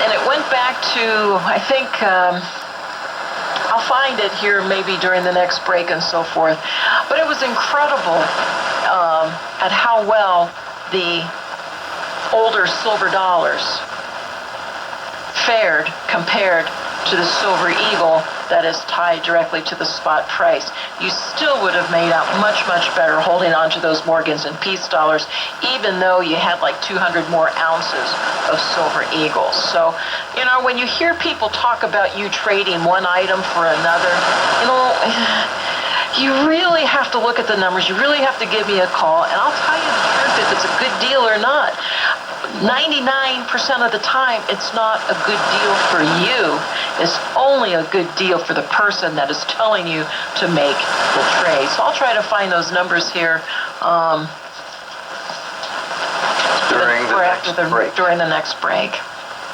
And it went back to, I think, I'll find it here maybe during the next break and so forth. But it was incredible at how well the older silver dollars fared compared to the silver eagle that is tied directly to the spot price. You still would have made out much, much better holding on to those Morgans and Peace dollars, even though you had like 200 more ounces of silver eagles. So, you know, when you hear people talk about you trading one item for another, you know, you really have to look at the numbers. You really have to give me a call, and I'll tell you the truth if it's a good deal or not. 99% of the time, it's not a good deal for you. It's only a good deal for the person that is telling you to make the trade. So I'll try to find those numbers here during the next break.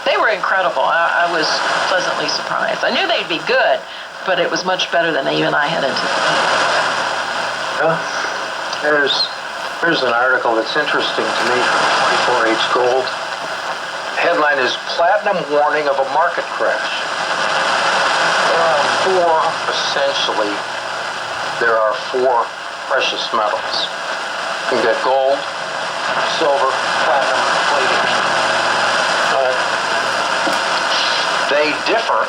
They were incredible. I was pleasantly surprised. I knew they'd be good, but it was much better than even I had anticipated. Well, Here's an article that's interesting to me from 24H Gold. The headline is Platinum Warning of a Market Crash. There are four precious metals. You can get gold, silver, platinum, and palladium. They differ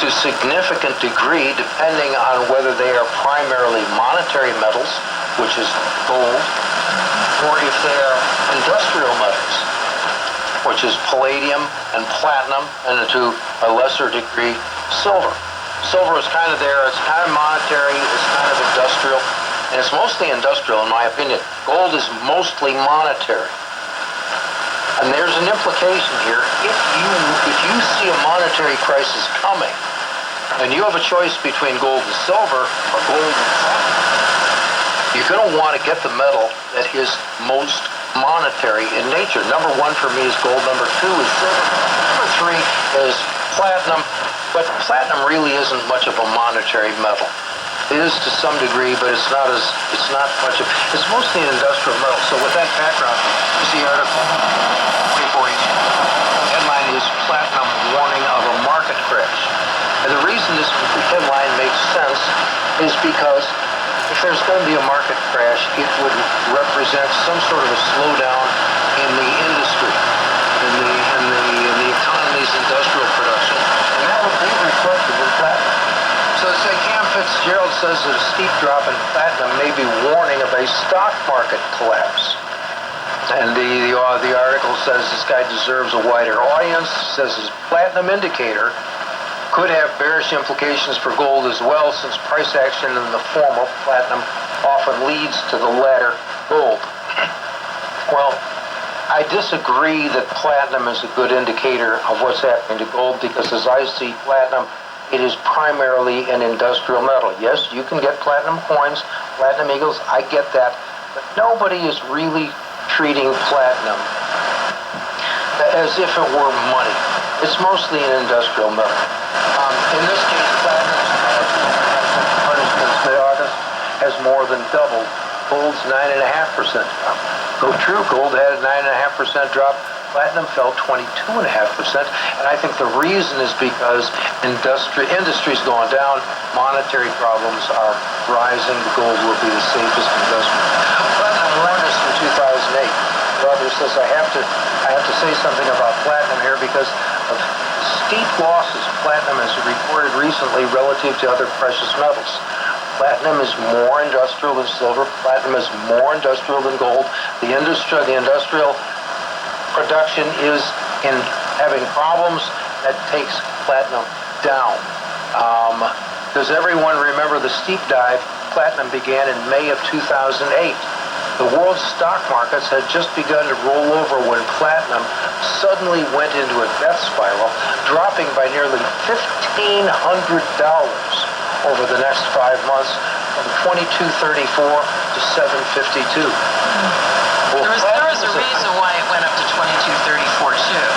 to a significant degree depending on whether they are primarily monetary metals, which is gold, or if they are industrial metals, which is palladium and platinum, and to a lesser degree, silver. Silver is kind of there, it's kind of monetary, it's kind of industrial, and it's mostly industrial in my opinion. Gold is mostly monetary. And there's an implication here. If you see a monetary crisis coming, and you have a choice between gold and silver, or gold and platinum, you're going to want to get the metal that is most monetary in nature. Number one for me is gold. Number two is silver. Number three is platinum. But platinum really isn't much of a monetary metal. It is to some degree, but it's not much of. It's mostly an industrial metal. So with that background, you see article 24H. Headline is Platinum Warning of a Market Crash. And the reason this headline makes sense is because if there's going to be a market crash, it would represent some sort of a slowdown in the industry, in the economy's industrial production, and that would be reflected in platinum. So Cam Fitzgerald says that a steep drop in platinum may be warning of a stock market collapse. And the article says this guy deserves a wider audience, says his platinum indicator could have bearish implications for gold as well, since price action in the former platinum often leads to the latter, gold. Well, I disagree that platinum is a good indicator of what's happening to gold, because as I see platinum, it is primarily an industrial metal. Yes, you can get platinum coins, platinum eagles, I get that, but nobody is really treating platinum as if it were money. It's mostly an industrial metal. In this case, platinum has more than doubled. Gold's 9.5% drop. True, gold had a 9.5% drop. Platinum fell 22.5%. And I think the reason is because industry's going down, monetary problems are rising. Gold will be the safest investment. Platinum warned us in 2008. Brother says I have to say something about platinum here because of steep losses platinum has reported recently relative to other precious metals. Platinum is more industrial than silver. Platinum is more industrial than gold. The industrial production is in having problems. That takes platinum down. Does everyone remember the steep dive platinum began in May of 2008? The world's stock markets had just begun to roll over when platinum suddenly went into a death spiral, dropping by nearly $1,500 over the next 5 months, from $22.34 to $7.52. Well, there was a reason why it went up to $22.34 too.